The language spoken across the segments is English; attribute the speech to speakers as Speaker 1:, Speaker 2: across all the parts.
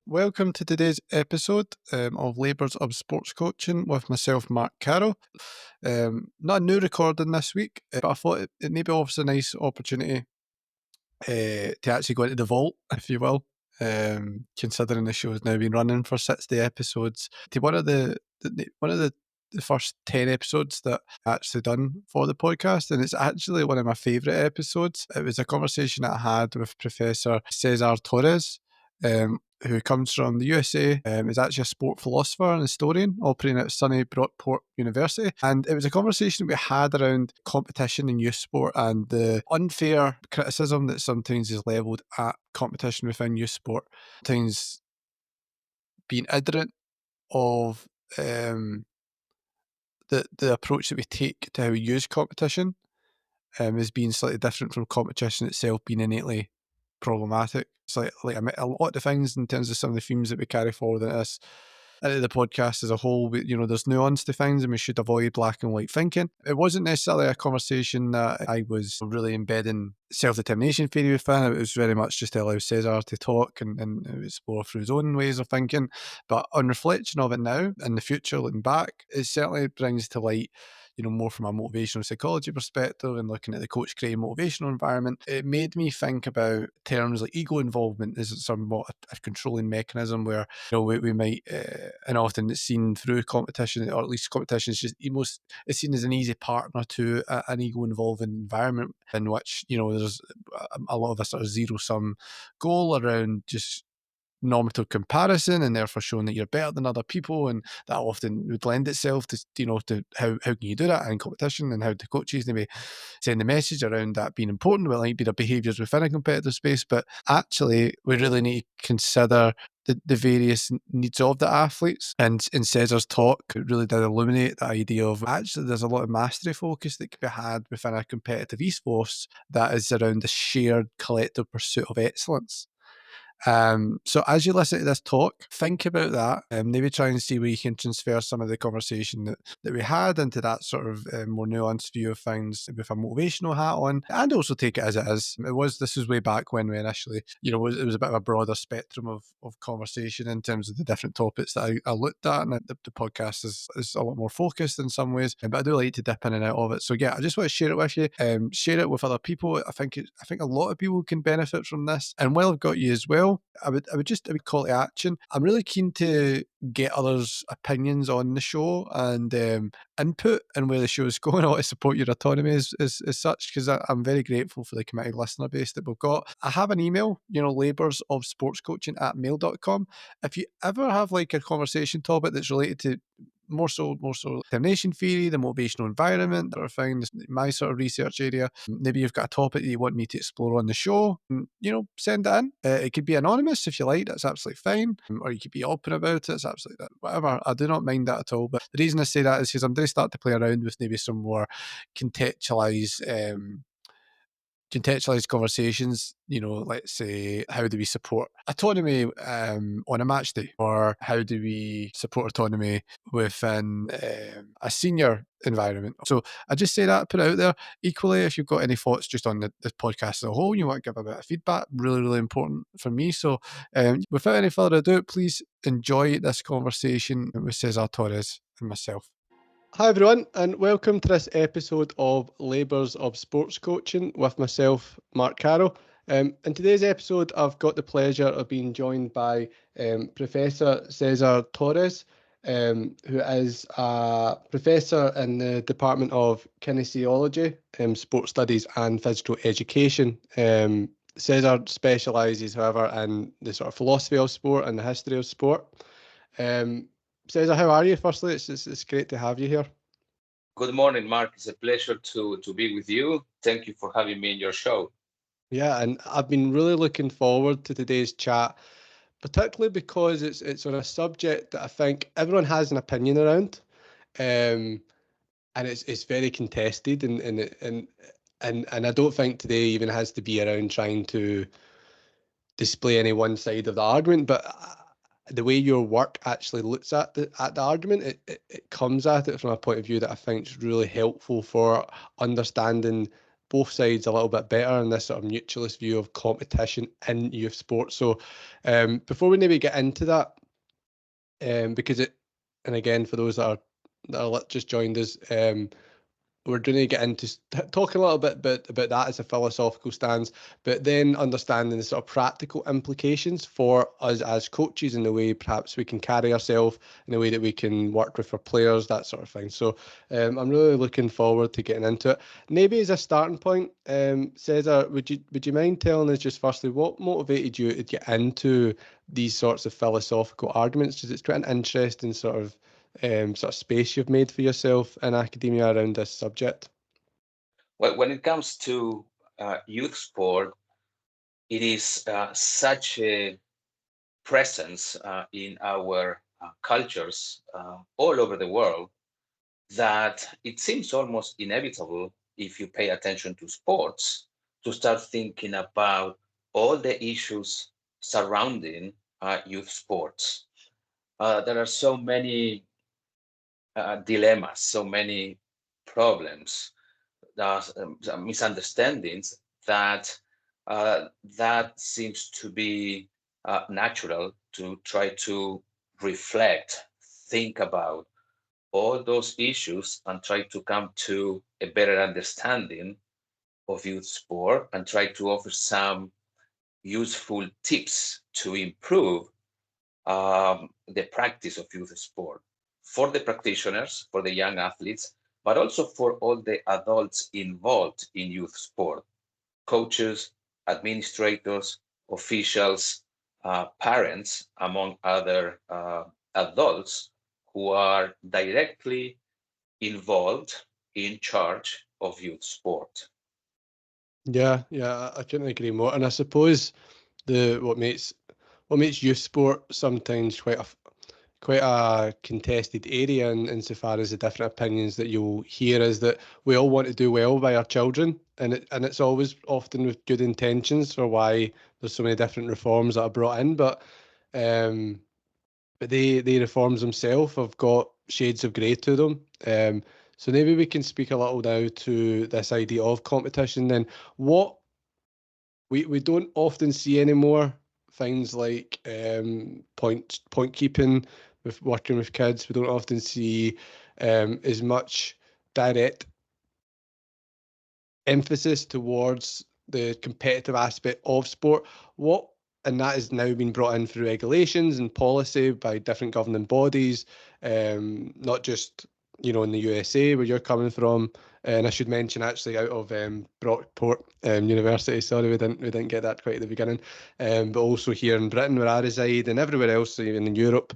Speaker 1: Welcome to today's episode of Labours of Sports Coaching with myself, Mark Carroll. Not a new recording this week, but I thought it maybe offers a nice opportunity to actually go into the vault, if you will, considering the show has now been running for 60 episodes. To one of the first 10 episodes that I actually done for the podcast, and it's actually one of my favourite episodes. It was a conversation that I had with Professor Cesar Torres, who comes from the USA, is actually a sport philosopher and historian operating at SUNY Brockport University. And it was a conversation we had around competition in youth sport and the unfair criticism that sometimes is levelled at competition within youth sport. Sometimes being ignorant of the approach that we take to how we use competition is being slightly different from competition itself being innately problematic. It's like a lot of the things in terms of some of the themes that we carry forward into the podcast as a whole, there's nuance to things and we should avoid black and white thinking. It wasn't necessarily a conversation that I was really embedding self-determination theory within. It was very much just to allow Cesar to talk and explore through his own ways of thinking. But on reflection of it now, in the future, looking back, it certainly brings to light more from a motivational psychology perspective and looking at the coach creating motivational environment. It made me think about terms like ego involvement as somewhat a controlling mechanism where we might and often it's seen through competition, or at least competition is just it's seen as an easy partner to an ego involving environment in which there's a lot of a sort of zero sum goal around just normative comparison and therefore showing that you're better than other people, and that often would lend itself to to how can you do that in competition, and how the coaches maybe send the message around that being important about like their behaviours within a competitive space. But actually we really need to consider the various needs of the athletes, and in Cesar's talk it really did illuminate the idea of actually there's a lot of mastery focus that can be had within a competitive ethos that is around the shared collective pursuit of excellence. So as you listen to this talk, think about that and maybe try and see where you can transfer some of the conversation that we had into that sort of more nuanced view of things with a motivational hat on, and also take it as it is. This was way back when we initially, it was a bit of a broader spectrum of conversation in terms of the different topics that I looked at, and the podcast is a lot more focused in some ways, but I do like to dip in and out of it. So yeah, I just want to share it with you, share it with other people. I think a lot of people can benefit from this, and while I've got you as well, I would call to action. I'm really keen to get others' opinions on the show and input and where the show is going. I want to support your autonomy as such, because I'm very grateful for the committed listener base that we've got. I have an email, laboursofsportcoaching@mail.com. If you ever have like a conversation topic that's related to more so determination theory, the motivational environment that I found my sort of research area. Maybe you've got a topic that you want me to explore on the show, send it in. It could be anonymous if you like, that's absolutely fine. Or you could be open about it, it's absolutely whatever. I do not mind that at all. But the reason I say that is because I'm going to start to play around with maybe some more contextualized conversations, let's say, how do we support autonomy on a match day, or how do we support autonomy within a senior environment. So I just say that, put it out there. Equally, if you've got any thoughts just on the podcast as a whole, you want to give a bit of feedback, really, really important for me. So without any further ado, please enjoy this conversation with Cesar Torres and myself. Hi everyone, and welcome to this episode of Labours of Sports Coaching with myself, Mark Carroll. In today's episode, I've got the pleasure of being joined by Professor Cesar Torres, who is a professor in the Department of Kinesiology, Sports Studies and Physical Education. Cesar specialises, however, in the sort of philosophy of sport and the history of sport. Cesar, how are you? Firstly, it's great to have you here.
Speaker 2: Good morning, Mark. It's a pleasure to be with you. Thank you for having me in your show.
Speaker 1: Yeah, and I've been really looking forward to today's chat, particularly because it's on a subject that I think everyone has an opinion around, and it's very contested, and I don't think today even has to be around trying to display any one side of the argument, but the way your work actually looks at the argument, it comes at it from a point of view that I think is really helpful for understanding
Speaker 3: both sides a little bit better in this sort of mutualist view of competition in youth sports. So before we maybe get into that, because and again, for those that are just joined us, we're going to get into talking a little bit about that as a philosophical stance, but then understanding the sort of practical implications for us as coaches and the way perhaps we can carry ourselves in the way that we can work with our players, that sort of thing. So I'm really looking forward to getting into it. Maybe as a starting point, Cesar, would you mind telling us just firstly what motivated you to get into these sorts of philosophical arguments? Because it's quite an interesting sort of space you've made for yourself in academia around this subject?
Speaker 2: Well, when it comes to youth sport, it is such a presence in our cultures all over the world that it seems almost inevitable, if you pay attention to sports, to start thinking about all the issues surrounding youth sports. There are so many dilemmas, so many problems, misunderstandings that seems to be natural to try to reflect, think about all those issues and try to come to a better understanding of youth sport and try to offer some useful tips to improve the practice of youth sport for the practitioners, for the young athletes, but also for all the adults involved in youth sport, coaches, administrators, officials, parents, among other adults who are directly involved in charge of youth sport.
Speaker 3: Yeah, I couldn't agree more. And I suppose what makes youth sport sometimes quite a contested area insofar as the different opinions that you'll hear is that we all want to do well by our children, and it's always often with good intentions for why there's so many different reforms that are brought in, but the reforms themselves have got shades of grey to them. So maybe we can speak a little now to this idea of competition. Then what we don't often see anymore things like point keeping with working with kids. We don't often see as much direct emphasis towards the competitive aspect of sport. And that has now been brought in through regulations and policy by different governing bodies, not just in the USA where you're coming from. And I should mention actually out of Brockport University. Sorry, we didn't get that quite at the beginning. But also here in Britain where I reside and everywhere else, even in Europe.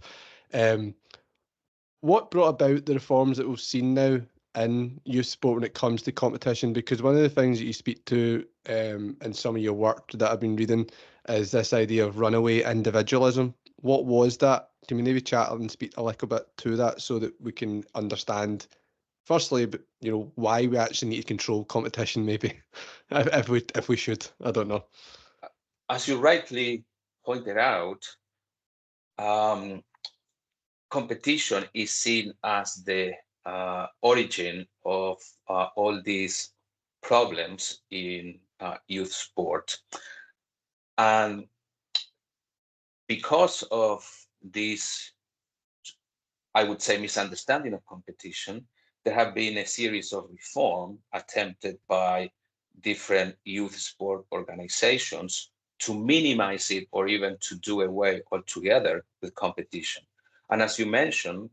Speaker 3: What brought about the reforms that we've seen now in youth sport when it comes to competition? Because one of the things that you speak to in some of your work that I've been reading is this idea of runaway individualism. What was that? Can we maybe chat and speak a little bit to that so that we can understand, firstly, why we actually need to control competition, maybe, if we should. I don't know.
Speaker 2: As you rightly pointed out, competition is seen as the origin of all these problems in youth sport. And because of this, I would say, misunderstanding of competition, there have been a series of reform attempted by different youth sport organizations to minimize it or even to do away altogether with competition. And as you mentioned,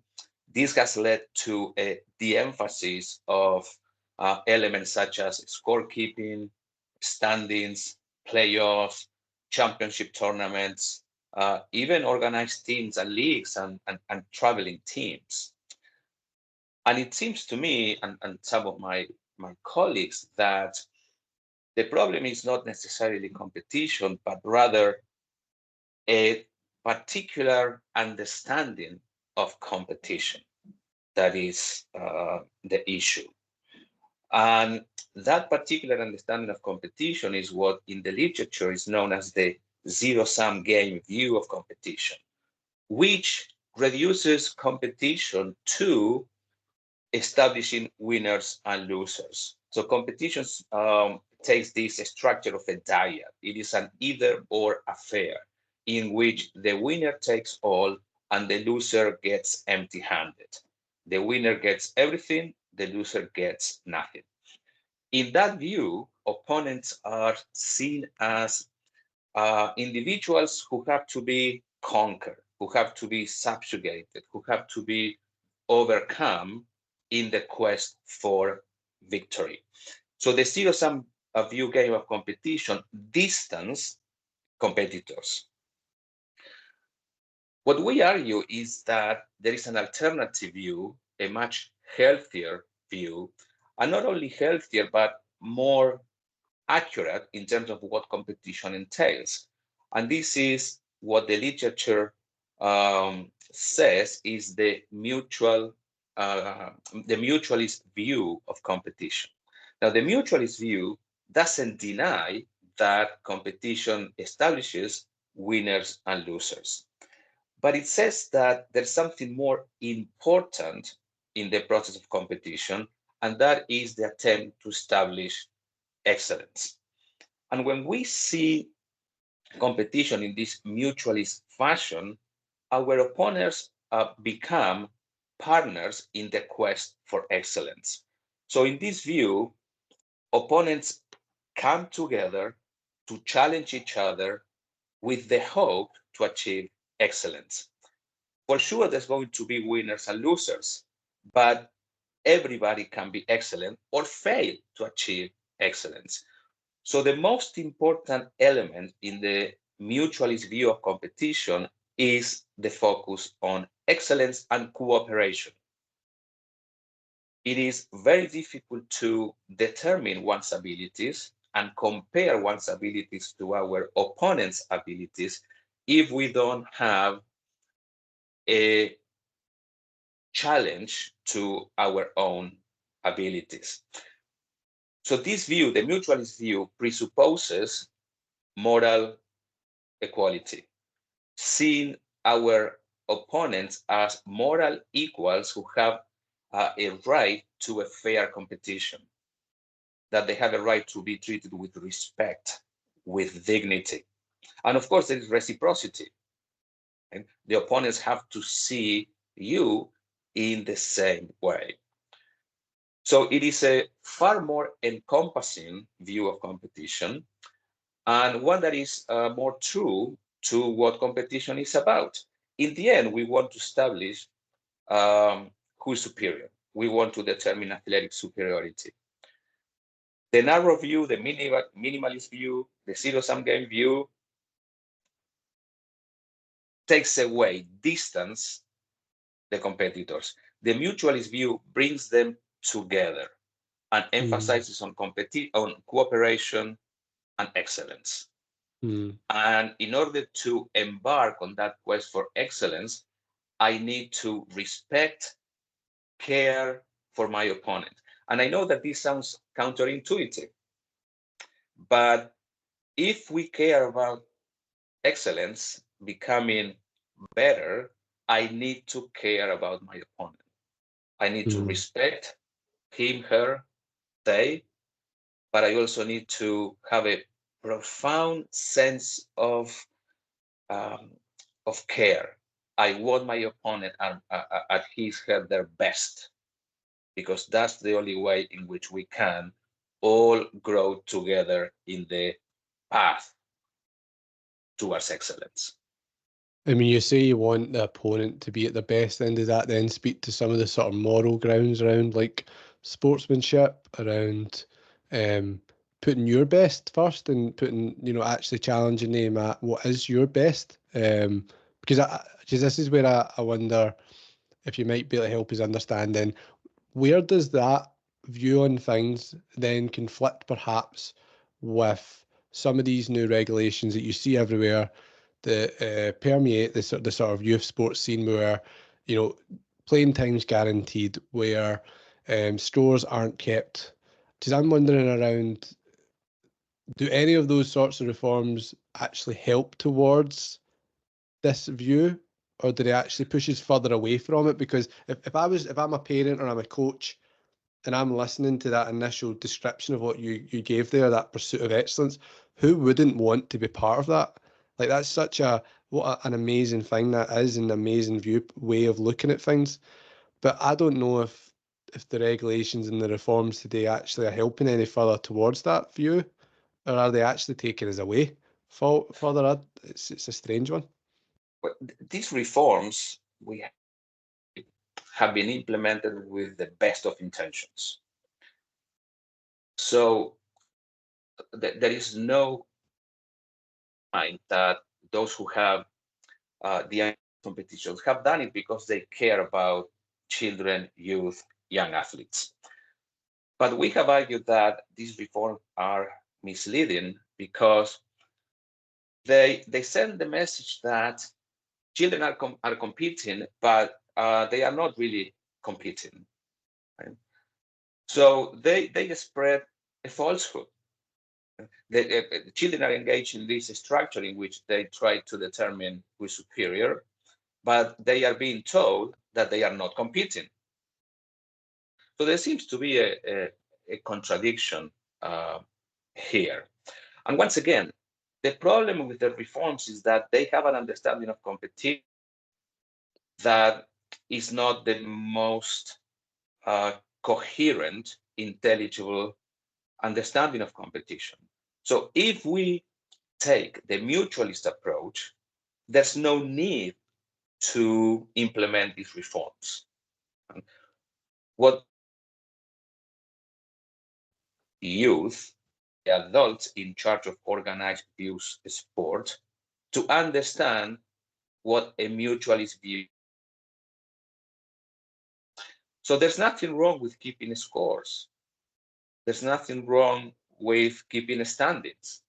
Speaker 2: this has led to a de-emphasis of elements such as scorekeeping, standings, playoffs, championship tournaments, even organized teams and leagues and traveling teams. And it seems to me and some of my colleagues that the problem is not necessarily competition, but rather a particular understanding of competition that is the issue. And that particular understanding of competition is what in the literature is known as the zero-sum game view of competition, which reduces competition to establishing winners and losers. So competitions takes this structure of a diet. It is an either or affair in which the winner takes all and the loser gets empty-handed. The winner gets everything, the loser gets nothing. In that view, opponents are seen as individuals who have to be conquered, who have to be subjugated, who have to be overcome in the quest for victory. So the zero-sum view game of competition distance competitors. What we argue is that there is an alternative view, a much healthier view, and not only healthier, but more accurate in terms of what competition entails. And this is what the literature says is the mutualist view of competition. Now, the mutualist view doesn't deny that competition establishes winners and losers, but it says that there's something more important in the process of competition, and that is the attempt to establish excellence. And when we see competition in this mutualist fashion, our opponents become partners in the quest for excellence. So in this view, opponents come together to challenge each other with the hope to achieve excellence. For sure, there's going to be winners and losers, but everybody can be excellent or fail to achieve excellence. So the most important element in the mutualist view of competition is the focus on excellence and cooperation. It is very difficult to determine one's abilities and compare one's abilities to our opponent's abilities if we don't have a challenge to our own abilities. So this view, the mutualist view, presupposes moral equality, seeing our opponents as moral equals who have a right to a fair competition, that they have a right to be treated with respect, with dignity. And of course, there is reciprocity. And the opponents have to see you in the same way. So it is a far more encompassing view of competition, and one that is more true to what competition is about. In the end, we want to establish who is superior. We want to determine athletic superiority. The narrow view, the minimalist view, the zero-sum game view takes away, distance the competitors. The mutualist view brings them together and emphasizes on cooperation and excellence. And in order to embark on that quest for excellence, I need to respect, care for my opponent. And I know that this sounds counterintuitive, but if we care about excellence, becoming better, I need to care about my opponent. I need to respect him, her, they, but I also need to have a profound sense of care. I want my opponent at his, her, their best, because that's the only way in which we can all grow together in the path towards excellence.
Speaker 3: I mean, you say you want the opponent to be at the best, then does that then speak to some of the sort of moral grounds around like sportsmanship, around putting your best first and putting, you know, actually challenging them at what is your best? Because this is where I wonder if you might be able to help us understanding where does that view on things then conflict perhaps with some of these new regulations that you see everywhere that permeate the sort of youth sports scene, where, you know, playing time's guaranteed, where scores aren't kept. Because I'm wondering around, do any of those sorts of reforms actually help towards this view, or do they actually push us further away from it? Because if I'm a parent or I'm a coach I'm listening to that initial description of what you gave there, that pursuit of excellence, who wouldn't want to be part of that? Like, that's such an amazing thing that is, an amazing way of looking at things. But I don't know if the regulations and the reforms today actually are helping any further towards that view, or are they actually taking us away further? It's a strange one.
Speaker 2: But these reforms we have been implemented with the best of intentions. So there is no mind that those who have the competitions have done it because they care about children, youth, young athletes. But we have argued that these reforms are misleading because they send the message that children are competing, but they are not really competing. Right? So they spread a falsehood. The children are engaged in this structure in which they try to determine who is superior, but they are being told that they are not competing. So there seems to be a contradiction here. And once again, the problem with the reforms is that they have an understanding of competition that is not the most coherent, intelligible understanding of competition. So if we take the mutualist approach, there's no need to implement these reforms. What youth, the adults in charge of organized youth sport, to understand what a mutualist view. So there's nothing wrong with keeping scores. There's nothing wrong with keeping standings.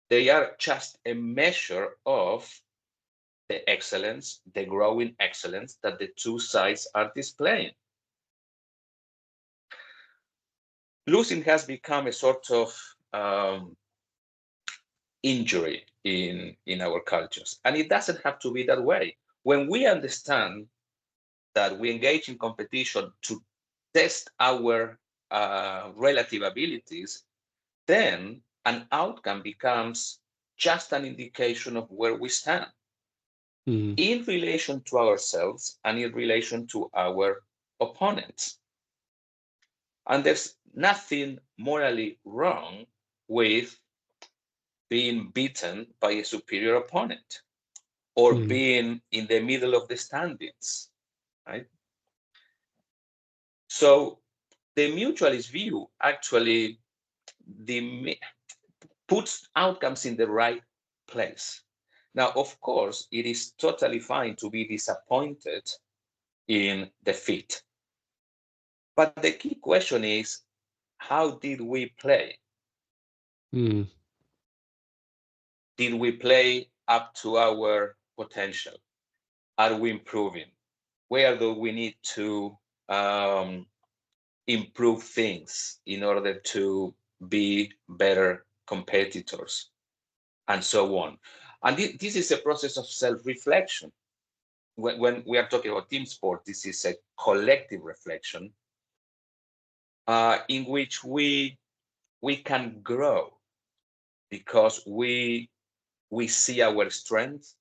Speaker 2: They are just a measure of the excellence, the growing excellence that the two sides are displaying. Losing has become a sort of injury in our cultures, and it doesn't have to be that way. When we understand that we engage in competition to test our relative abilities, then an outcome becomes just an indication of where we stand in relation to ourselves and in relation to our opponents. And there's nothing morally wrong with being beaten by a superior opponent or being in the middle of the standings, right? So the mutualist view actually puts outcomes in the right place. Now, of course, it is totally fine to be disappointed in defeat. But the key question is, how did we play? Did we play up to our potential? Are we improving? Where do we need to improve things in order to be better competitors, and so on? And this is a process of self-reflection. When we are talking about team sport, this is a collective reflection in which we can grow because we see our strengths,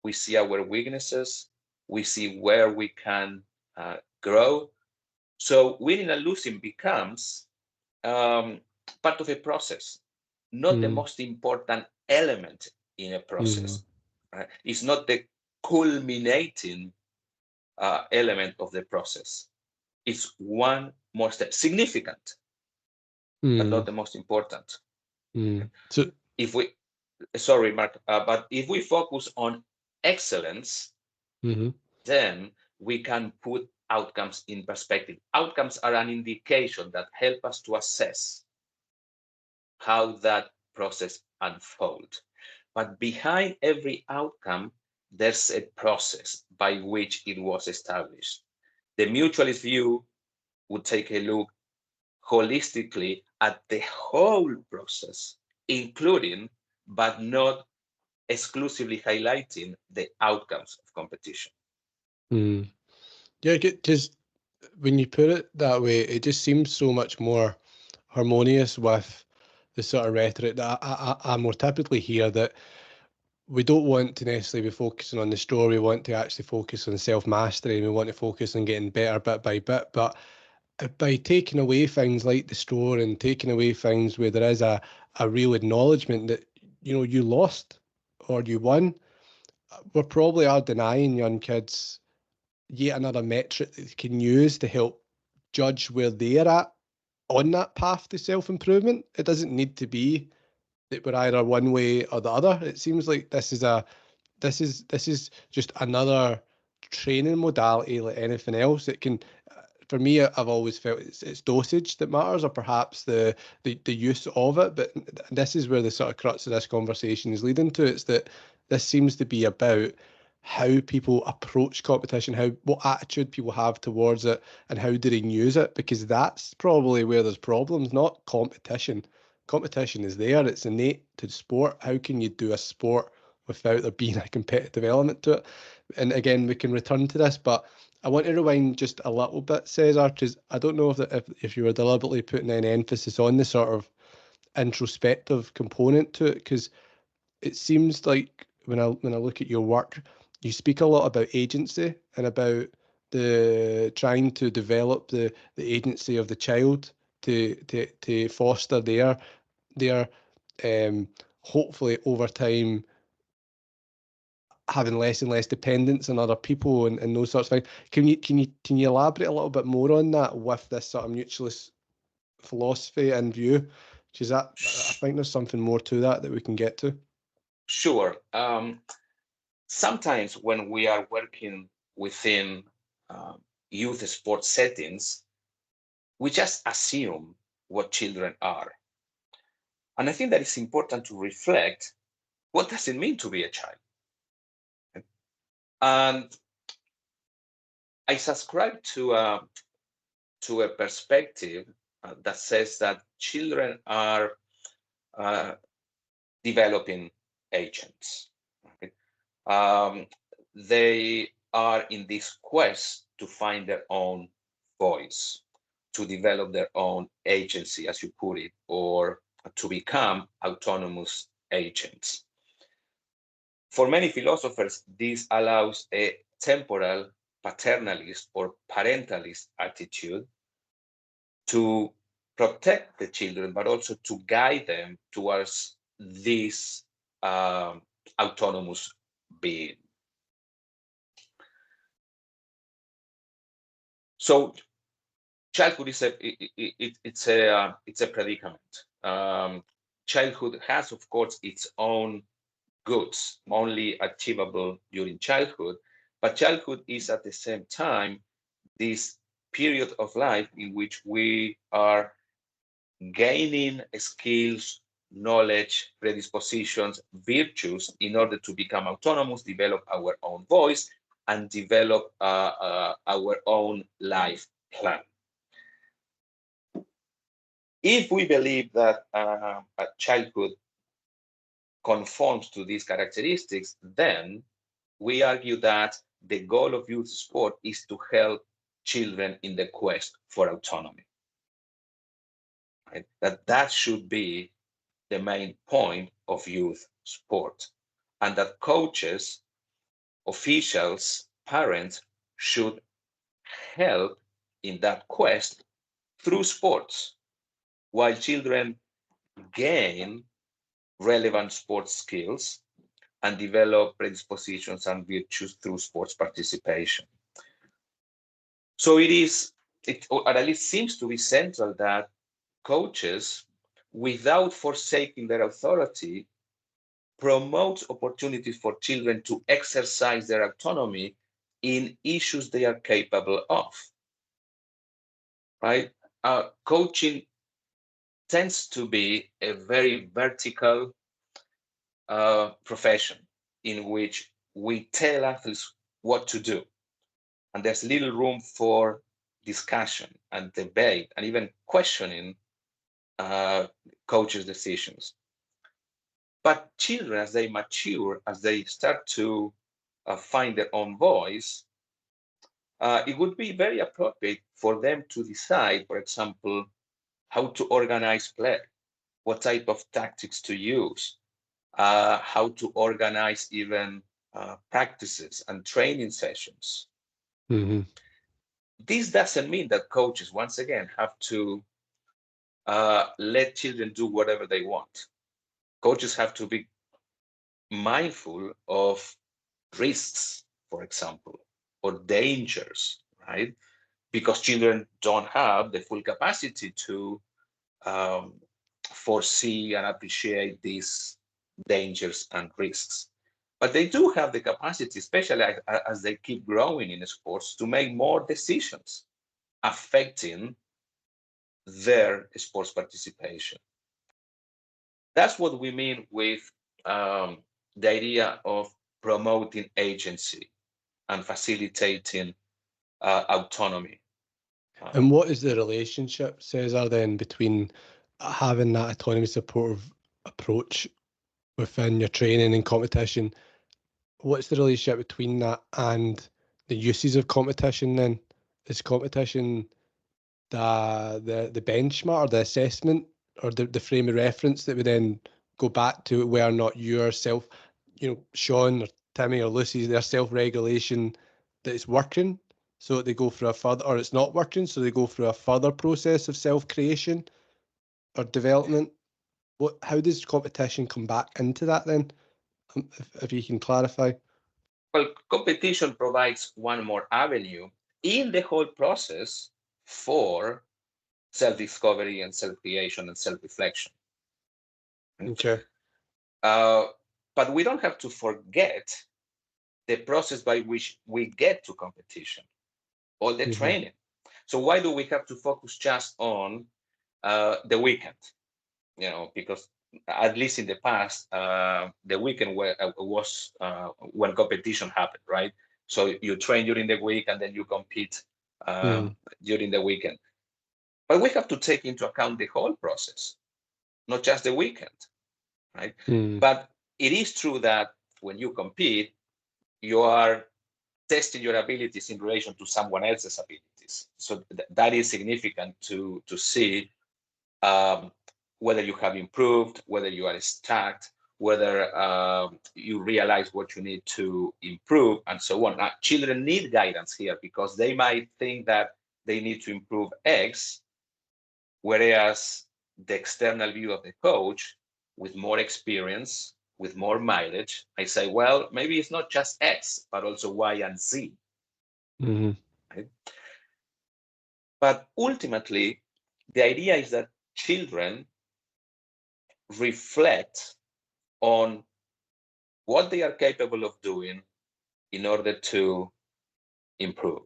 Speaker 2: we see our weaknesses, we see where we can grow. So winning and losing becomes part of a process, not the most important element in a process. Right? It's not the culminating element of the process. It's one more step, significant, but not the most important.
Speaker 3: So
Speaker 2: if we, sorry, Mark, but if we focus on excellence, then we can put outcomes in perspective. Outcomes are an indication that help us to assess how that process unfolds. But behind every outcome, there's a process by which it was established. The mutualist view would take a look holistically at the whole process, including but not exclusively highlighting the outcomes of competition.
Speaker 3: Yeah, because when you put it that way, it just seems so much more harmonious with the sort of rhetoric that I more typically hear, that we don't want to necessarily be focusing on the story. We want to actually focus on self-mastery, and we want to focus on getting better bit by bit. But by taking away things like the store and taking away things where there is a real acknowledgement that, you know, you lost or you won, we probably are denying young kids yet another metric that they can use to help judge where they're at on that path to self-improvement. It doesn't need to be that we're either one way or the other. It seems like this is just another training modality like anything else. It can, for me, I've always felt it's dosage that matters, or perhaps the use of it. But this is where the sort of crux of this conversation is leading to. It's that this seems to be about how people approach competition, what attitude people have towards it, and how do they use it, because that's probably where there's problems, not competition. Competition is there, it's innate to sport. How can you do a sport without there being a competitive element to it? And again, we can return to this, but I want to rewind just a little bit, Cesar, because I don't know if you were deliberately putting any emphasis on the sort of introspective component to it, because it seems like when I look at your work, you speak a lot about agency and about the trying to develop the agency of the child to foster their hopefully over time having less and less dependence on other people and those sorts of things. Can you elaborate a little bit more on that with this sort of mutualist philosophy and view? Because I think there's something more to that we can get to.
Speaker 2: Sure. Sometimes when we are working within youth sports settings, we just assume what children are. And I think that it's important to reflect, what does it mean to be a child? And I subscribe to a perspective that says that children are developing agents. Right? They are in this quest to find their own voice, to develop their own agency, as you put it, or to become autonomous agents. For many philosophers, this allows a temporal paternalist or parentalist attitude to protect the children, but also to guide them towards this autonomous being. So childhood is it's a predicament. Childhood has, of course, its own goods, only achievable during childhood, but childhood is at the same time this period of life in which we are gaining skills, knowledge, predispositions, virtues in order to become autonomous, develop our own voice, and develop our own life plan. If we believe that childhood conforms to these characteristics, then we argue that the goal of youth sport is to help children in the quest for autonomy. Right? That should be the main point of youth sport, and that coaches, officials, parents should help in that quest through sports, while children gain relevant sports skills and develop predispositions and virtues through sports participation. So or at least seems to be central, that coaches, without forsaking their authority, promote opportunities for children to exercise their autonomy in issues they are capable of. Right? Coaching tends to be a very vertical profession in which we tell athletes what to do, and there's little room for discussion and debate and even questioning coaches' decisions. But children, as they mature, as they start to find their own voice, it would be very appropriate for them to decide, for example, how to organize play, what type of tactics to use, how to organize even practices and training sessions.
Speaker 3: Mm-hmm.
Speaker 2: This doesn't mean that coaches, once again, have to let children do whatever they want. Coaches have to be mindful of risks, for example, or dangers, right? Because children don't have the full capacity to foresee and appreciate these dangers and risks. But they do have the capacity, especially as they keep growing in sports, to make more decisions affecting their sports participation. That's what we mean with the idea of promoting agency and facilitating autonomy.
Speaker 3: And what is the relationship, Cesar, then between having that autonomy supportive approach within your training and competition? What's the relationship between that and the uses of competition then? Is competition the benchmark or the assessment or the frame of reference that we then go back to where not your self, Sean or Timmy or Lucy, their self-regulation that is working, so they go through a further, or it's not working, so they go through a further process of self-creation or development? How does competition come back into that then? If you can clarify.
Speaker 2: Well, competition provides one more avenue in the whole process for self-discovery and self-creation and self-reflection.
Speaker 3: Okay.
Speaker 2: But we don't have to forget the process by which we get to competition, all the training. So why do we have to focus just on the weekend? Because at least in the past, the weekend was when competition happened, right? So you train during the week and then you compete during the weekend. But we have to take into account the whole process, not just the weekend, right? But it is true that when you compete, you are testing your abilities in relation to someone else's abilities. So that is significant to see whether you have improved, whether you are stuck, whether you realize what you need to improve, and so on. Now, children need guidance here because they might think that they need to improve X, whereas the external view of the coach with more experience, with more mileage, I say, well, maybe it's not just X, but also Y and Z. Right? But ultimately, the idea is that children reflect on what they are capable of doing in order to improve.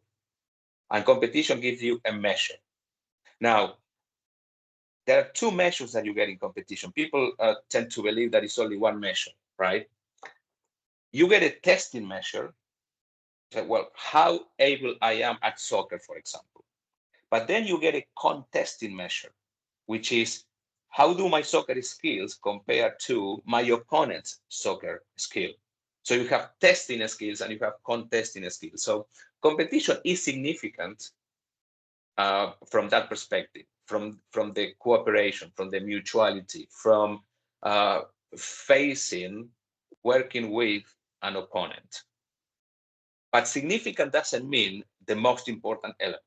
Speaker 2: And competition gives you a measure. Now, there are two measures that you get in competition. People tend to believe that it's only one measure, right? You get a testing measure. So, well, how able I am at soccer, for example. But then you get a contesting measure, which is how do my soccer skills compare to my opponent's soccer skill? So you have testing skills and you have contesting skills. So competition is significant from that perspective, from the cooperation, from the mutuality, from working with an opponent. But significant doesn't mean the most important element.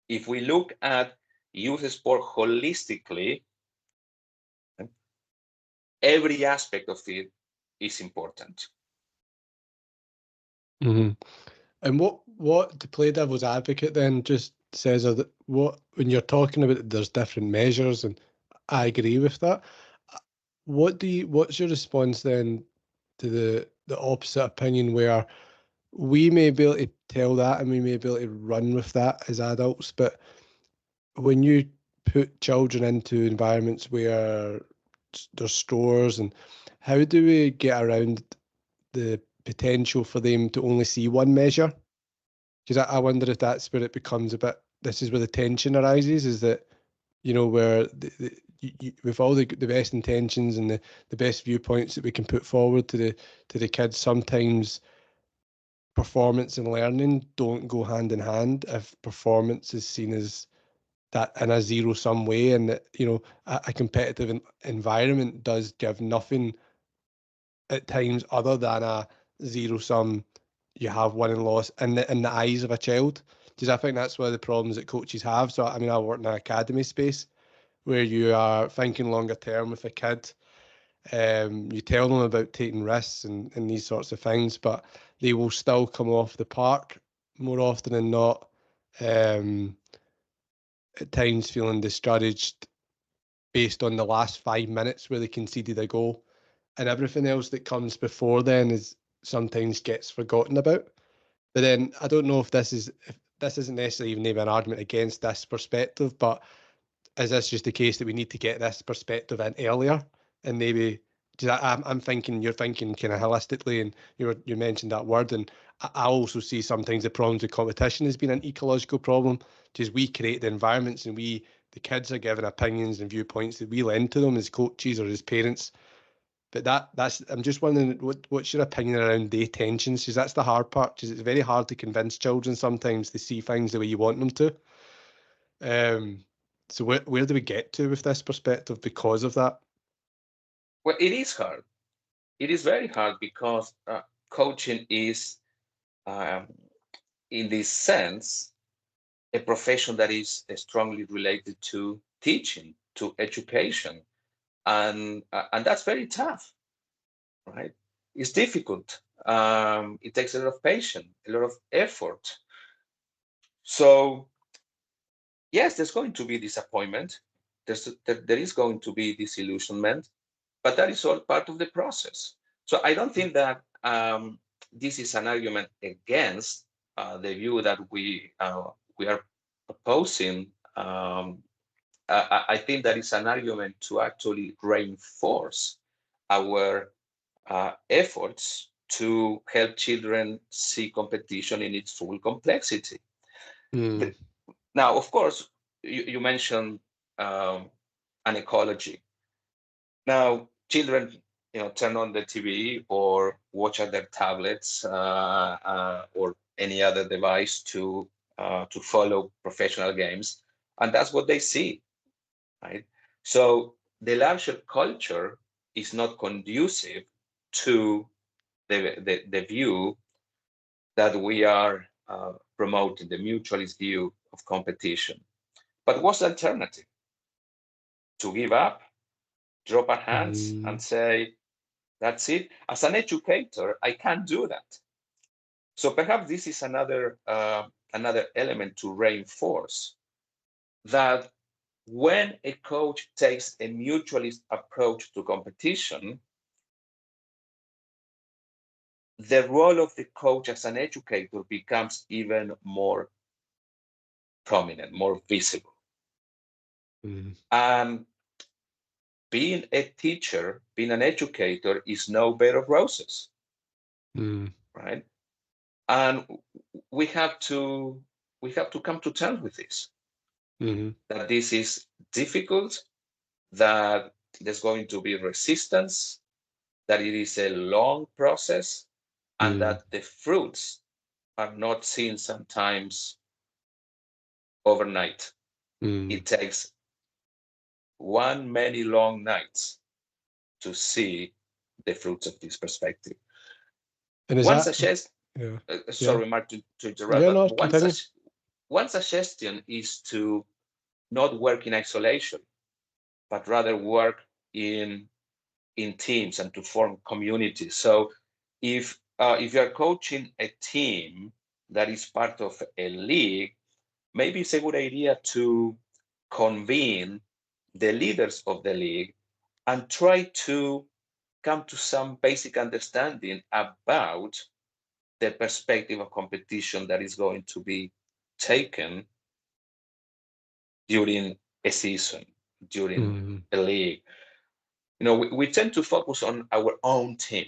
Speaker 2: If we look at youth sport holistically, every aspect of it is important.
Speaker 3: And what to play devil's advocate then just says that when you're talking about there's different measures, and I agree with that. What's your response then to the opposite opinion where we may be able to tell that and we may be able to run with that as adults, but when you put children into environments where there's stores, and how do we get around the potential for them to only see one measure? Because I wonder if that's where it becomes a bit, this is where the tension arises, is that, where with all the best intentions and the best viewpoints that we can put forward to the kids, sometimes performance and learning don't go hand in hand if performance is seen as that in a zero-sum way, and that, you know, a competitive environment does give nothing at times other than a zero-sum. You have win and loss in the eyes of a child, because I think that's one of the problems that coaches have. So I mean, I work in an academy space where you are thinking longer term with a kid. You tell them about taking risks and these sorts of things, but they will still come off the park more often than not, at times feeling discouraged based on the last 5 minutes where they conceded a goal, and everything else that comes before then is sometimes gets forgotten about. But then I don't know if this isn't necessarily even maybe an argument against this perspective, but is this just the case that we need to get this perspective in earlier, and maybe, because I'm thinking you're thinking kind of holistically, and you mentioned that word, and I also see sometimes the problems with competition has been an ecological problem, because we create the environments and the kids are given opinions and viewpoints that we lend to them as coaches or as parents. But that's I'm just wondering what's your opinion around the tensions, because that's the hard part, because it's very hard to convince children sometimes to see things the way you want them to. So where do we get to with this perspective because of that?
Speaker 2: Well, it is hard. It is very hard because coaching is, um, in this sense, a profession that is strongly related to teaching, to education, and that's very tough, right? It's difficult. It takes a lot of patience, a lot of effort. So yes, there's going to be disappointment. There is going to be disillusionment, but that is all part of the process. So I don't think that this is an argument against the view that we are proposing. I think that is an argument to actually reinforce our efforts to help children see competition in its full complexity.
Speaker 3: Mm.
Speaker 2: Now, of course, you mentioned an ecology. Now, children, turn on the TV or watch at their tablets or any other device to follow professional games, and that's what they see, right? So the larger culture is not conducive to the view that we are promoting, the mutualist view of competition. But what's the alternative? To give up, drop our hands, and say, that's it. As an educator, I can't do that. So perhaps this is another element to reinforce that when a coach takes a mutualist approach to competition, the role of the coach as an educator becomes even more prominent, more visible. And being a teacher, being an educator is no bed of roses, right? And we have to come to terms with this. That this is difficult, that there's going to be resistance, that it is a long process, and that the fruits are not seen sometimes overnight. It takes many long nights to see the fruits of this perspective.
Speaker 3: And is
Speaker 2: One
Speaker 3: that
Speaker 2: suggestion,
Speaker 3: yeah.
Speaker 2: sorry, Mark, to interrupt,
Speaker 3: Yeah,
Speaker 2: but
Speaker 3: no, continue.
Speaker 2: one suggestion is to not work in isolation, but rather work in teams and to form communities. So if you're coaching a team that is part of a league, maybe it's a good idea to convene the leaders of the league and try to come to some basic understanding about the perspective of competition that is going to be taken during a season, during a league. We tend to focus on our own team.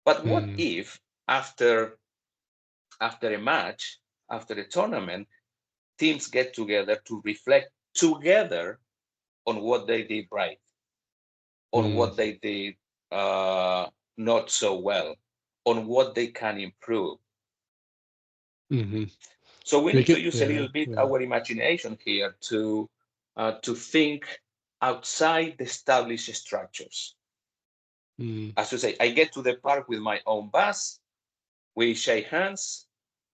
Speaker 2: But what if after a match, after a tournament, teams get together to reflect together on what they did right, on what they did not so well, on what they can improve,
Speaker 3: Mm-hmm.
Speaker 2: So we need to use a little bit
Speaker 3: yeah.
Speaker 2: our imagination here to think outside the established structures. As you say, I get to the park with my own bus, we shake hands,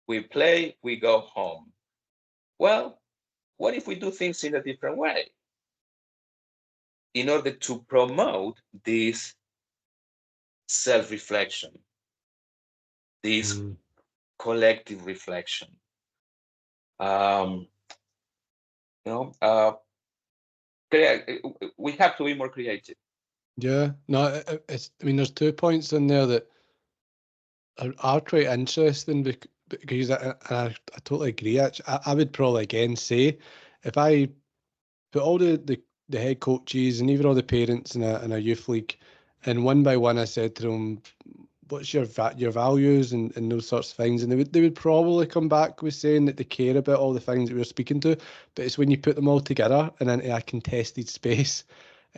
Speaker 2: we play, we go home. Well, what if we do things in a different way? In order to promote this self-reflection, this collective reflection. You know, we have to be more creative.
Speaker 3: Yeah, no, I mean, there's 2 points in there that are quite interesting because I totally agree. Actually, I would probably again say if I put all the head coaches and even all the parents in a youth league, and one by one I said to them, "What's your values and those sorts of things?" And they would probably come back with saying that they care about all the things that we were speaking to, but it's when you put them all together and into a contested space,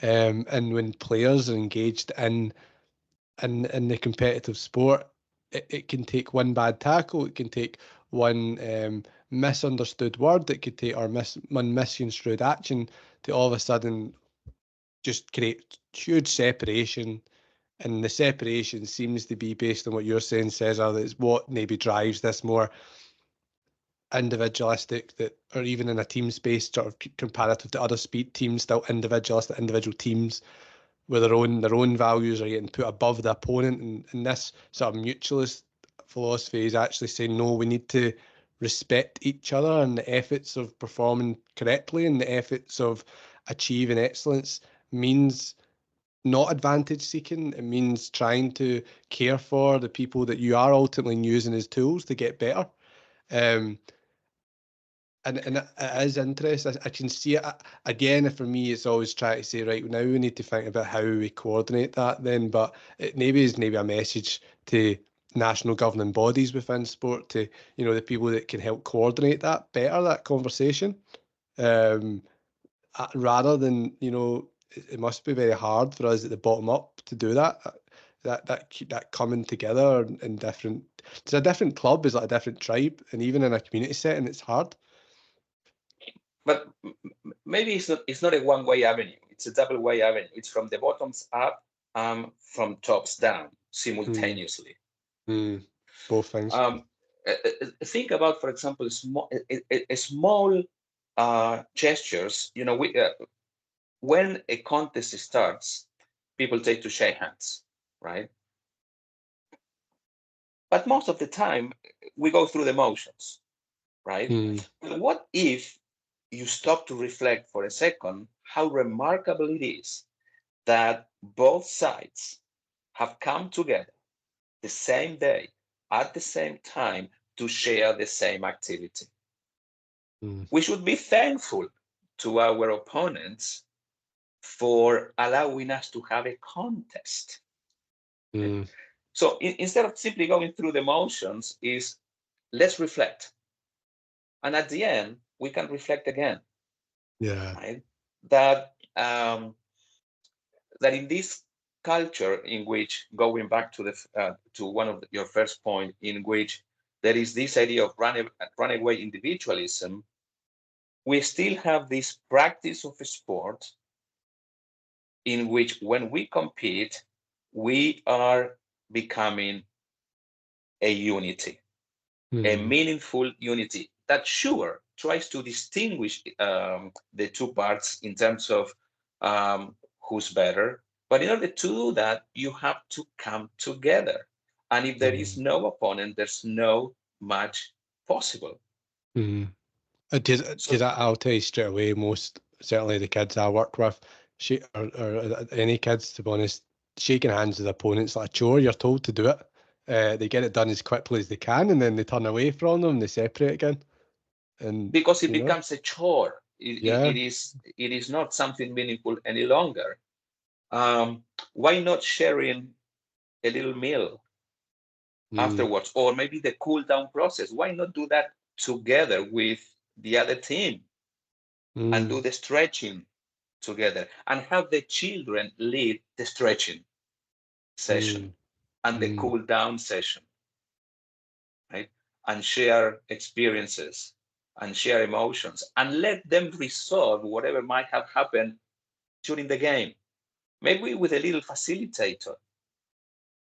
Speaker 3: and when players are engaged in the competitive sport, it can take one bad tackle, it can take one misunderstood word, it could take one misconstrued action to all of a sudden just create huge separation. And the separation seems to be based on what you're saying, Cesar, that is what maybe drives this more individualistic, that, or even in a team space, sort of comparative to other speed teams, still individualistic, individual teams where their own values are getting put above the opponent, and this sort of mutualist philosophy is actually saying no, we need to respect each other and the efforts of performing correctly and the efforts of achieving excellence means not advantage seeking. It means trying to care for the people that you are ultimately using as tools to get better. And it is interesting. I can see it again. For me, it's always trying to say, right, now we need to think about how we coordinate that. Then, but it maybe is maybe a message to national governing bodies within sport, to the people that can help coordinate that better, that conversation, rather than it must be very hard for us at the bottom up to do that. That coming together in different. It's a different club, is like a different tribe, and even in a community setting, it's hard.
Speaker 2: But maybe it's not a one-way avenue. It's a double-way avenue. It's from the bottoms up, from tops down simultaneously.
Speaker 3: Both things.
Speaker 2: Think about, for example, small gestures. When a contest starts, people take to shake hands, right? But most of the time, we go through the motions, right? But what if you stop to reflect for a second how remarkable it is that both sides have come together the same day at the same time to share the same activity? We should be thankful to our opponents for allowing us to have a contest. So instead of simply going through the motions, let's reflect. And at the end, we can reflect again.
Speaker 3: Yeah.
Speaker 2: Right? That in this culture, in which, going back to one of your first point, in which there is this idea of runaway individualism, we still have this practice of sport in which, when we compete, we are becoming a unity, a meaningful unity that, sure, tries to distinguish the two parts in terms of who's better. But in order to do that, you have to come together. And if there is no opponent, there's no match possible.
Speaker 3: Because I'll tell you straight away, most certainly the kids I work with, or any kids, to be honest, shaking hands with opponents like a chore. You're told to do it. They get it done as quickly as they can, and then they turn away from them and they separate again. And
Speaker 2: because it becomes a chore.
Speaker 3: Yeah.
Speaker 2: It is not something meaningful any longer. Why not sharing a little meal afterwards, or maybe the cool down process? Why not do that together with the other team and do the stretching together, and have the children lead the stretching session and the cool down session, right? and share experiences and share emotions and let them resolve whatever might have happened during the game. Maybe with a little facilitator.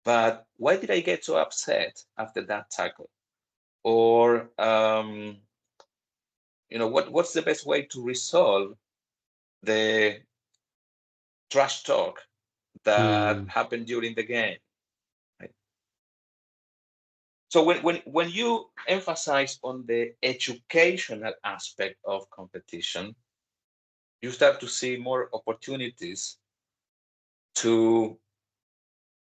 Speaker 2: But why did I get so upset after that tackle? Or what's the best way to resolve the trash talk that happened during the game? Right? So when you emphasize on the educational aspect of competition, you start to see more opportunities to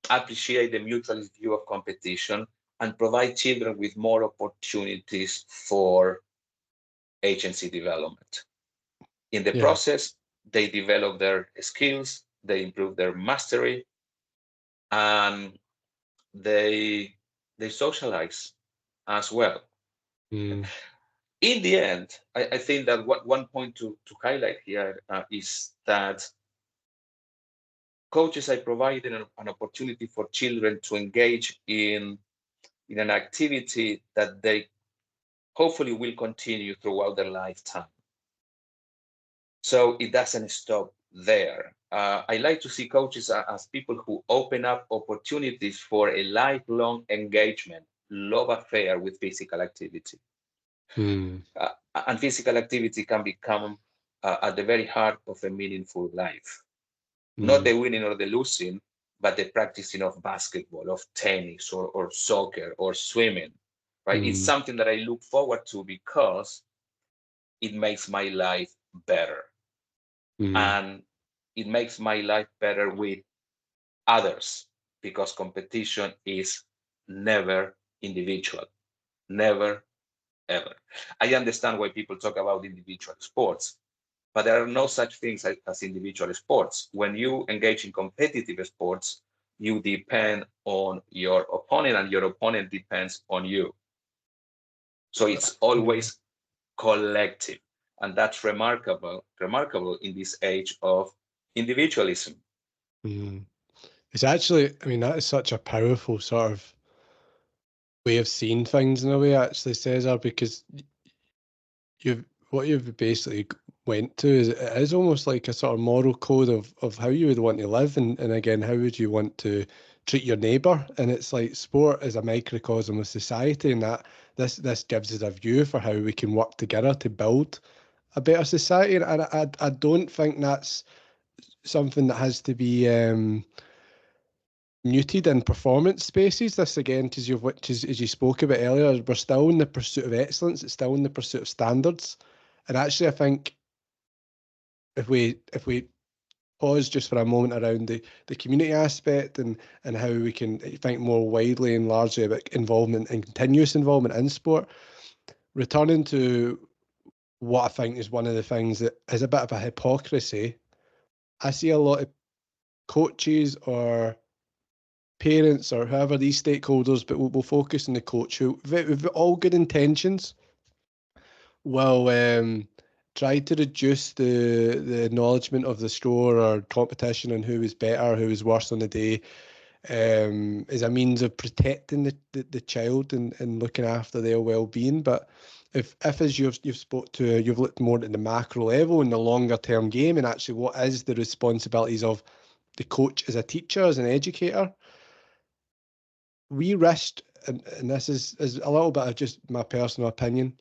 Speaker 2: appreciate the mutualist view of competition and provide children with more opportunities for agency development. In the process, they develop their skills, they improve their mastery, and they socialize as well. In the end, I think that one point to highlight here is that coaches are providing an opportunity for children to engage in an activity that they hopefully will continue throughout their lifetime. So it doesn't stop there. I like to see coaches as people who open up opportunities for a lifelong engagement, love affair with physical activity. And physical activity can become at the very heart of a meaningful life. Not the winning or the losing, but the practicing of basketball, of tennis, or soccer, or swimming. Right? It's something that I look forward to because it makes my life better. And it makes my life better with others, because competition is never individual, never, ever. I understand why people talk about individual sports, but there are no such things as individual sports. When you engage in competitive sports, you depend on your opponent, and your opponent depends on you. So it's always collective, and that's remarkable in this age of individualism.
Speaker 3: It's actually, I mean, that is such a powerful sort of way of seeing things in a way, actually, Cesar, because what you've basically went to is almost like a sort of moral code of how you would want to live, and again, how would you want to treat your neighbour. And it's like sport is a microcosm of society, and that this gives us a view for how we can work together to build a better society. And I don't think that's something that has to be muted in performance spaces. This again, as you spoke about earlier, we're still in the pursuit of excellence. It's still in the pursuit of standards. And actually, I think if we pause just for a moment around the community aspect and how we can think more widely and largely about involvement and continuous involvement in sport, returning to what I think is one of the things that is a bit of a hypocrisy. I see a lot of coaches or parents or whoever, these stakeholders, but we'll focus on the coach, who with all good intentions will try to reduce the acknowledgement of the score or competition and who was better, who was worse on the day, as a means of protecting the child and looking after their well-being. But if as you've looked more at the macro level and the longer term game, and actually what is the responsibilities of the coach as a teacher, as an educator, we risked, and this is a little bit of just my personal opinion,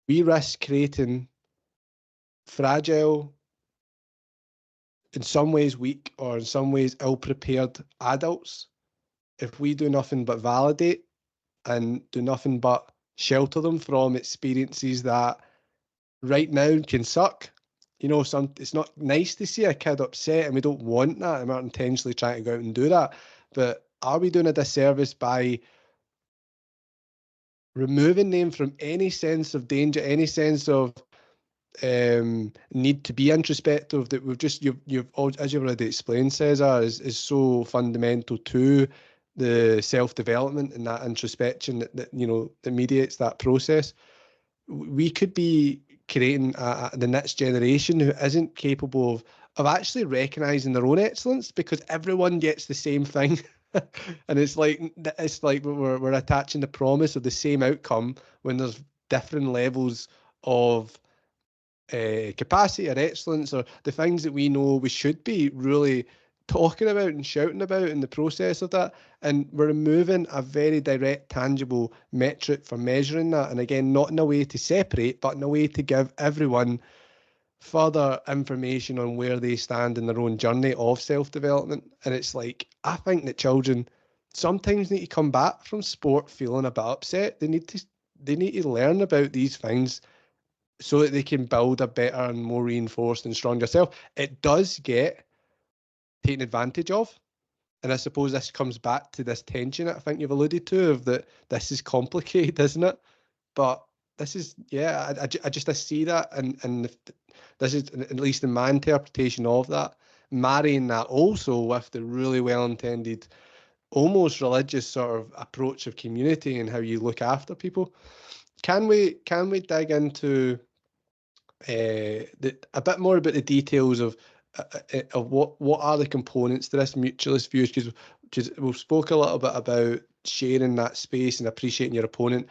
Speaker 3: we risk creating fragile, in some ways weak, or in some ways ill-prepared adults if we do nothing but validate and do nothing but shelter them from experiences that right now can suck. It's not nice to see a kid upset, and we don't want that, and we're not intentionally trying to go out and do that. But are we doing a disservice by removing them from any sense of danger, any sense of need to be introspective, that you've as you've already explained, Cesar, is so fundamental to the self-development and that introspection that mediates that process. We could be creating the next generation who isn't capable of actually recognizing their own excellence, because everyone gets the same thing. And it's like we're attaching the promise of the same outcome when there's different levels of capacity or excellence, or the things that we know we should be really talking about and shouting about in the process of that. And we're removing a very direct, tangible metric for measuring that. And again, not in a way to separate, but in a way to give everyone further information on where they stand in their own journey of self-development. And it's like, I think that children sometimes need to come back from sport feeling a bit upset. They need to learn about these things so that they can build a better and more reinforced and stronger self. It does get taken advantage of. And I suppose this comes back to this tension that I think you've alluded to, of that this is complicated, isn't it? But this is, yeah, I just I see that, and this is, at least in my interpretation of that, marrying that also with the really well-intended, almost religious sort of approach of community and how you look after people. Can we dig into a bit more about the details of what are the components to this mutualist view? Because we've spoke a little bit about sharing that space and appreciating your opponent.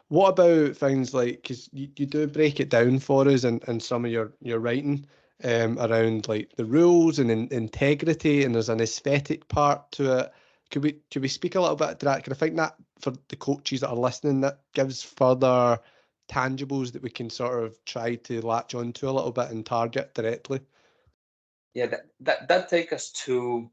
Speaker 3: What about things like, because you do break it down for us in some of your writing, around like the rules and integrity, and there's an aesthetic part to it. Could we speak a little bit to that? Because I think that for the coaches that are listening, that gives further tangibles that we can sort of try to latch onto a little bit and target directly.
Speaker 2: Yeah, that takes us to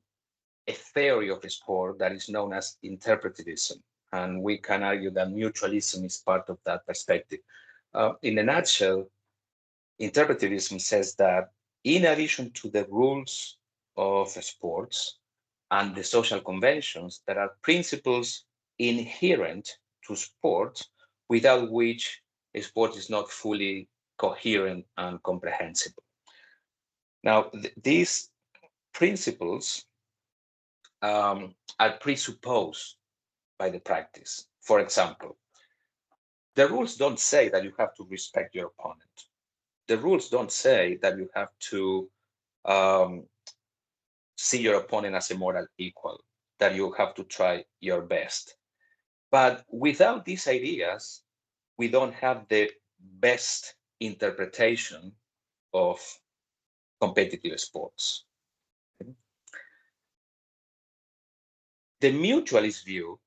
Speaker 2: a theory of sport that is known as interpretivism. And we can argue that mutualism is part of that perspective. In a nutshell, interpretivism says that in addition to the rules of sports and the social conventions, there are principles inherent to sport without which a sport is not fully coherent and comprehensible. Now, these principles are presupposed by the practice. For example, the rules don't say that you have to respect your opponent. The rules don't say that you have to see your opponent as a moral equal, that you have to try your best. But without these ideas, we don't have the best interpretation of competitive sports. The mutualist view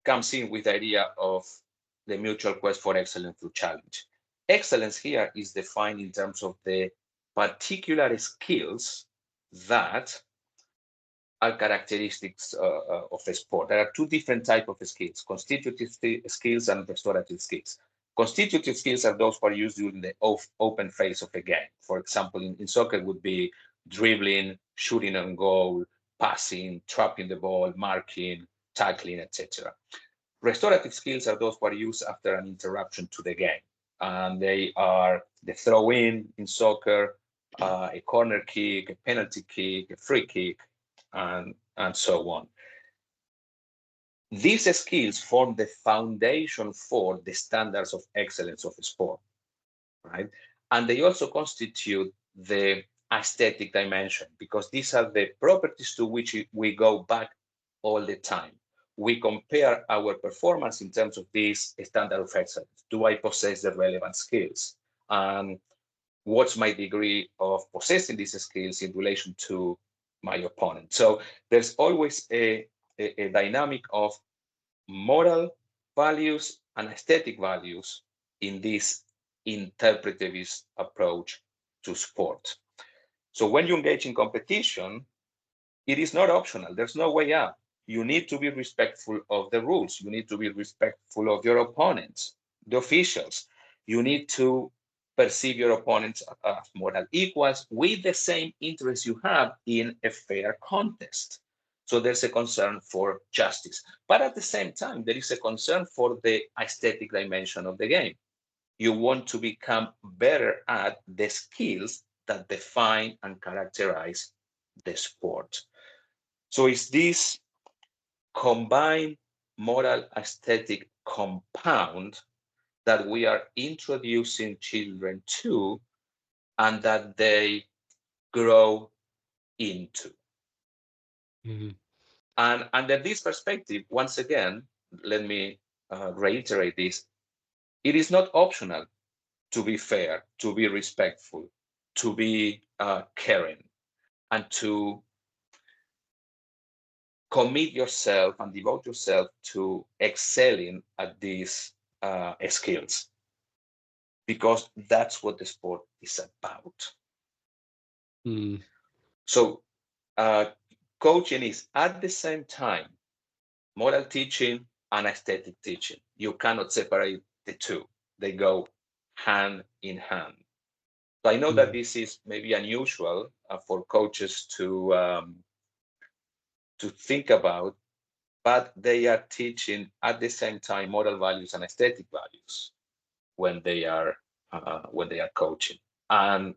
Speaker 2: comes in with the idea of the mutual quest for excellence through challenge. Excellence here is defined in terms of the particular skills that are characteristics of a sport. There are two different types of skills: constitutive skills and restorative skills. Constitutive skills are those who are used during the open phase of a game. For example, in soccer would be dribbling, shooting on goal, passing, trapping the ball, marking, tackling, etc. Restorative skills are those who are used after an interruption to the game. And they are the throw-in in soccer, a corner kick, a penalty kick, a free kick, and so on. These skills form the foundation for the standards of excellence of sport, right? And they also constitute the aesthetic dimension, because these are the properties to which we go back all the time. We compare our performance in terms of this standard of excellence. Do I possess the relevant skills? And what's my degree of possessing these skills in relation to my opponent? So there's always a dynamic of moral values and aesthetic values in this interpretivist approach to sport. So when you engage in competition, it is not optional. There's no way out. You need to be respectful of the rules. You need to be respectful of your opponents, the officials. You need to perceive your opponents as moral equals with the same interests you have in a fair contest. So there's a concern for justice. But at the same time, there is a concern for the aesthetic dimension of the game. You want to become better at the skills that define and characterize the sport. So it's this combined moral aesthetic compound that we are introducing children to and that they grow into.
Speaker 3: Mm-hmm.
Speaker 2: And under this perspective, once again, let me reiterate this. It is not optional to be fair, to be respectful, to be caring, and to commit yourself and devote yourself to excelling at these skills, because that's what the sport is about. So coaching is at the same time moral teaching and aesthetic teaching. You cannot separate the two. They go hand in hand. So I know that this is maybe unusual for coaches to think about, but they are teaching at the same time moral values and aesthetic values when they are coaching, and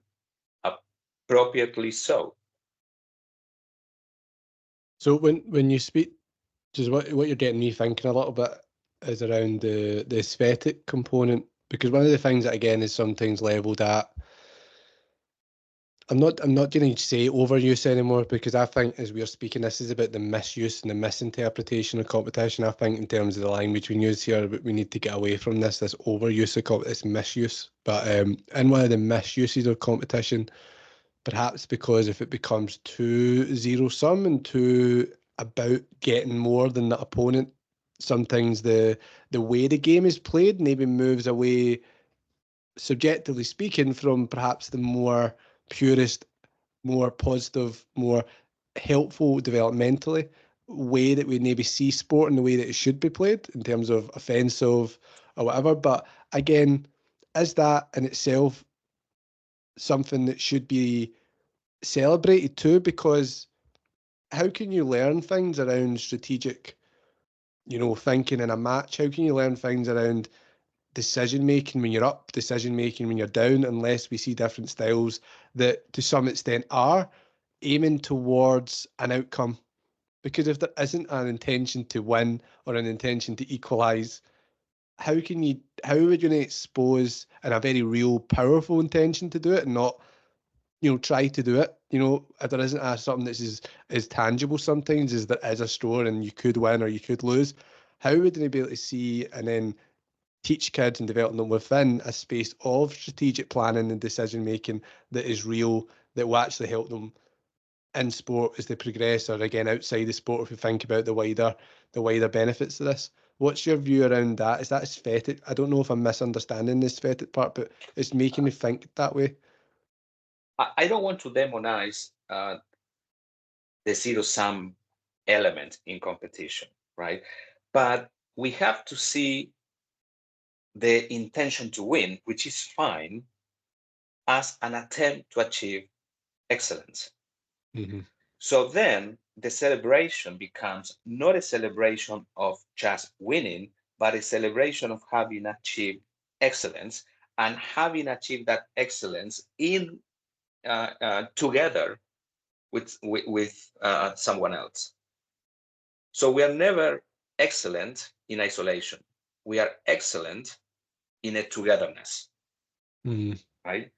Speaker 2: appropriately so.
Speaker 3: So when you speak, just what you're getting me thinking a little bit is around the aesthetic component, because one of the things that again is sometimes levelled at, I'm not going to say overuse anymore, because I think as we are speaking, this is about the misuse and the misinterpretation of competition. I think in terms of the language we use here, we need to get away from this overuse of this misuse. But in one of the misuses of competition, perhaps because if it becomes too zero-sum and too about getting more than the opponent, sometimes the way the game is played maybe moves away, subjectively speaking, from perhaps the more purist, more positive, more helpful developmentally way that we maybe see sport in the way that it should be played in terms of offensive or whatever. But again, is that in itself something that should be celebrated too? Because how can you learn things around strategic, thinking in a match? How can you learn things around decision making when you're up, decision making when you're down, unless we see different styles that to some extent are aiming towards an outcome? Because if there isn't an intention to win or an intention to equalize, how would you expose in a very real, powerful intention to do it and not, try to do it? If there isn't something that's as tangible sometimes as there is a score and you could win or you could lose, how would they be able to see and then teach kids and develop them within a space of strategic planning and decision making that is real, that will actually help them in sport as they progress, or again outside the sport if we think about the wider benefits of this? What's your view around that? Is that aesthetic? I don't know if I'm misunderstanding the aesthetic part, but it's making me think that way.
Speaker 2: I don't want to demonize the zero-sum element in competition, right? But we have to see the intention to win, which is fine, as an attempt to achieve excellence.
Speaker 3: Mm-hmm.
Speaker 2: So then the celebration becomes not a celebration of just winning, but a celebration of having achieved excellence, and having achieved that excellence in together with someone else. So we are never excellent in isolation. We are excellent in a togetherness, right?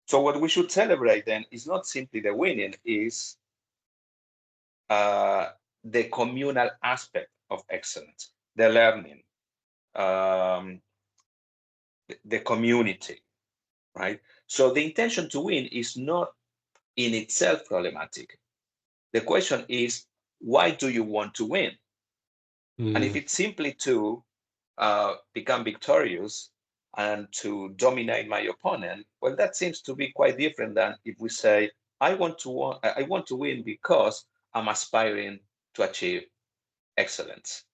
Speaker 2: So what we should celebrate then is not simply the winning, is the communal aspect of excellence, the learning, the community, right? So the intention to win is not in itself problematic. The question is, why do you want to win? And if it's simply to become victorious and to dominate my opponent, well, that seems to be quite different than if we say, I want to win because I'm aspiring to achieve excellence.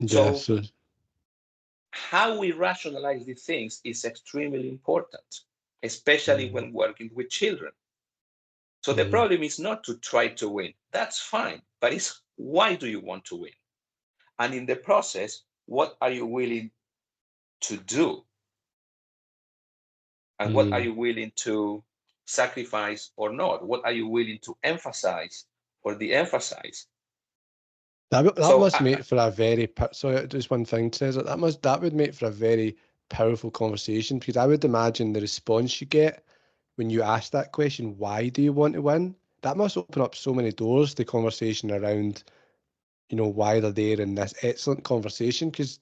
Speaker 2: So how we rationalize these things is extremely important, especially when working with children. So the problem is not to try to win. That's fine, but it's why do you want to win? And in the process, what are you willing to do? And what are you willing to sacrifice or not? What are you willing to emphasize or de-emphasize?
Speaker 3: That must make for a very, sorry, just one thing, Cesar, that would make for a very powerful conversation, because I would imagine the response you get when you ask that question, why do you want to win? that must open up so many doors to conversation around, you know, why they're there in this excellent conversation. Because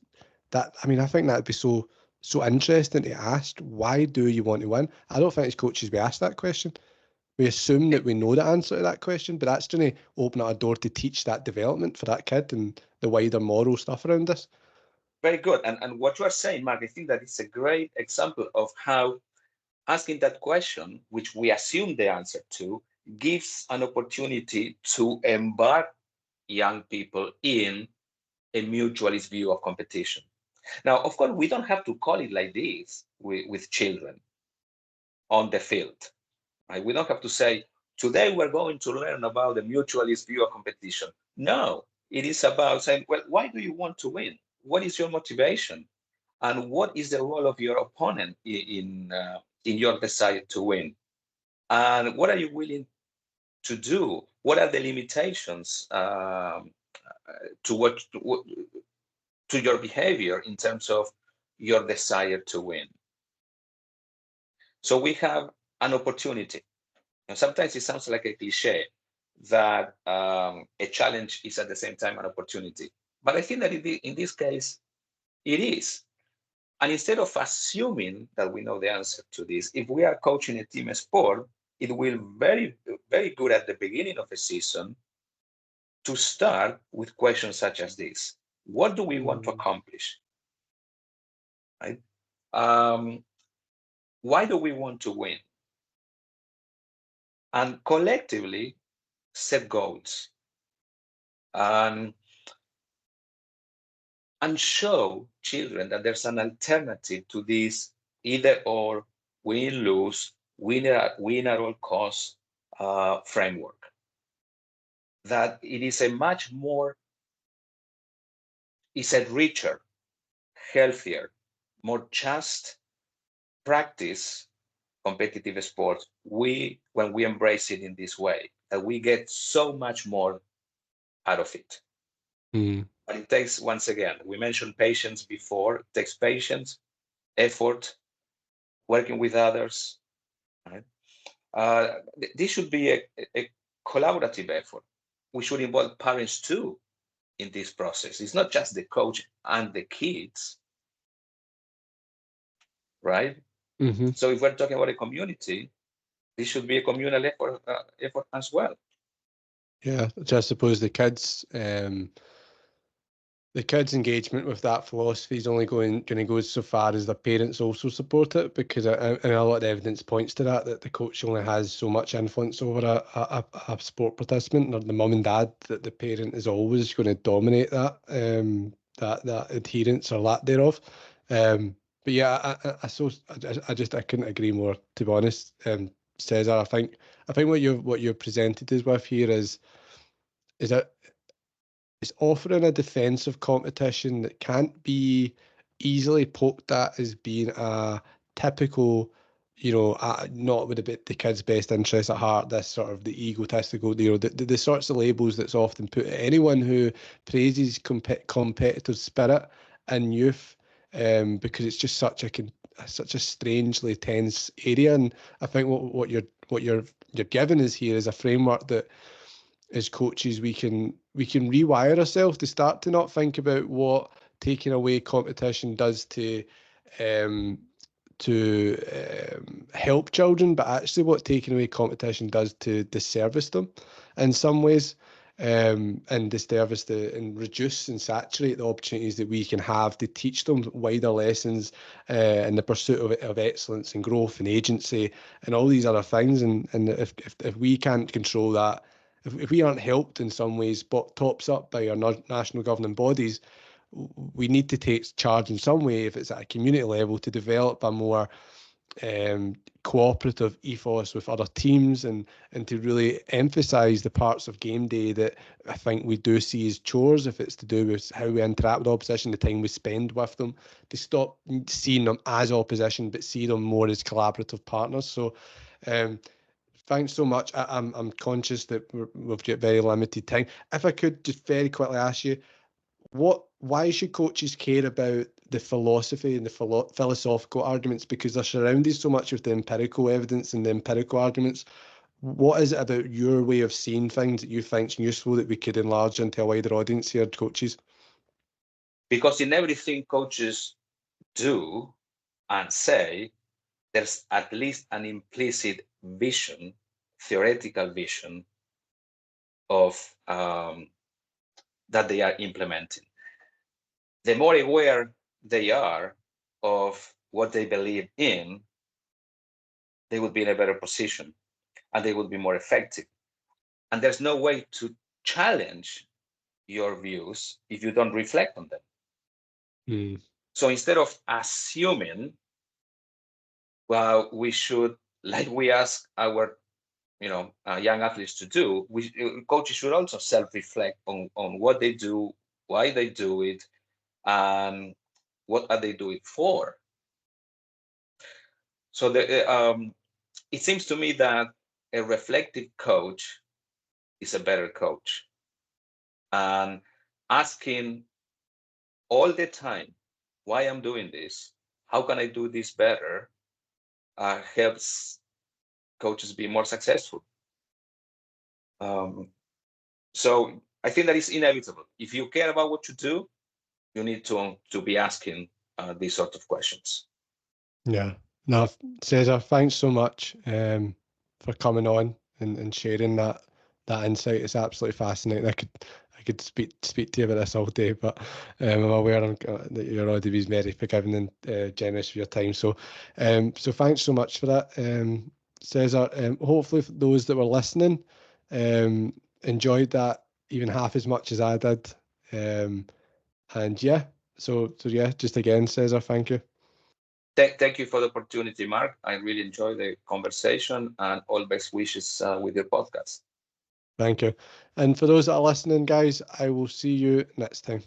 Speaker 3: that, I mean, I think that'd be so interesting to ask. Why do you want to win? I don't think as coaches we ask that question. We assume that we know the answer to that question, but that's going to open up a door to teach that development for that kid and the wider moral stuff around this.
Speaker 2: Very good. And what you are saying, Mark, I think that it's a great example of how asking that question, which we assume the answer to, gives an opportunity to embark young people in a mutualist view of competition. Now, of course, we don't have to call it like this with children on the field. Right? We don't have to say, today we're going to learn about the mutualist view of competition. No, it is about saying, well, why do you want to win? What is your motivation? And what is the role of your opponent in your desire to win? And what are you willing to do? What are the limitations to your behavior in terms of your desire to win? So we have an opportunity. And sometimes it sounds like a cliche that a challenge is at the same time an opportunity. But I think that in this case, it is. And instead of assuming that we know the answer to this, if we are coaching a team sport, it will very, very good at the beginning of a season to start with questions such as this. What do we want to accomplish? Right? Why do we want to win? And collectively set goals. And show children that there's an alternative to this either or, win, lose, win at all costs framework. That it is a much more, it's a richer, healthier, more just practice competitive sports when we embrace it in this way, that we get so much more out of it. But it takes, once again, we mentioned patience before, it takes patience, effort, working with others. Right? This should be a collaborative effort. We should involve parents too in this process. It's not just the coach and the kids, right?
Speaker 3: Mm-hmm.
Speaker 2: So if we're talking about a community, this should be a communal effort as well.
Speaker 3: Yeah, so I suppose the kids' engagement with that philosophy is only going to go so far as the parents also support it, because and a lot of evidence points to that the coach only has so much influence over a sport participant, or the mum and dad, that the parent is always going to dominate that that adherence or lack thereof. But yeah, I couldn't agree more, to be honest. Cesar, I think what you're presented us with here is that it's offering a defensive competition that can't be easily poked at as being a typical, you know, not with the kid's best interest at heart, this sort of the egotistical, you know, the sorts of labels that's often put at anyone who praises competitive spirit in youth, because it's just such a strangely tense area. And I think what you're giving us here is a framework that, as coaches, we can rewire ourselves to start to not think about what taking away competition does to help children, but actually what taking away competition does to disservice them in some ways, and disservice and reduce and saturate the opportunities that we can have to teach them wider lessons in the pursuit of excellence and growth and agency and all these other things. And if we can't control that, if we aren't helped in some ways, but tops up by our national governing bodies, we need to take charge in some way, if it's at a community level, to develop a more cooperative ethos with other teams, and to really emphasise the parts of game day that I think we do see as chores, if it's to do with how we interact with opposition, the time we spend with them, to stop seeing them as opposition, but see them more as collaborative partners. So thanks so much. I'm conscious that we've got very limited time. If I could just very quickly ask you, why should coaches care about the philosophy and the philosophical arguments? Because they're surrounded so much with the empirical evidence and the empirical arguments. what is it about your way of seeing things that you think's useful that we could enlarge into a wider audience here, coaches?
Speaker 2: Because in everything coaches do and say, there's at least an implicit vision, theoretical vision of that they are implementing. The more aware they are of what they believe in, they would be in a better position and they would be more effective. And there's no way to challenge your views if you don't reflect on them.
Speaker 3: Mm.
Speaker 2: So instead of assuming, well, we should, like we ask our young athletes to do, coaches should also self-reflect on what they do, why they do it, and what are they doing for. So it seems to me that a reflective coach is a better coach. And asking all the time why I'm doing this, how can I do this better, helps coaches be more successful. So I think that is inevitable. If you care about what you do, you need to be asking these sort of questions.
Speaker 3: Yeah. No, Cesar, thanks so much for coming on and sharing that insight. It's absolutely fascinating. I could speak to you about this all day, but I'm aware that you're already being very forgiving and generous with your time. So, so thanks so much for that, Cesar. Hopefully, for those that were listening, enjoyed that even half as much as I did. And yeah, so yeah, just again, Cesar, thank you.
Speaker 2: Thank you for the opportunity, Mark. I really enjoyed the conversation, and all best wishes with your podcast.
Speaker 3: Thank you. And for those that are listening, guys, I will see you next time.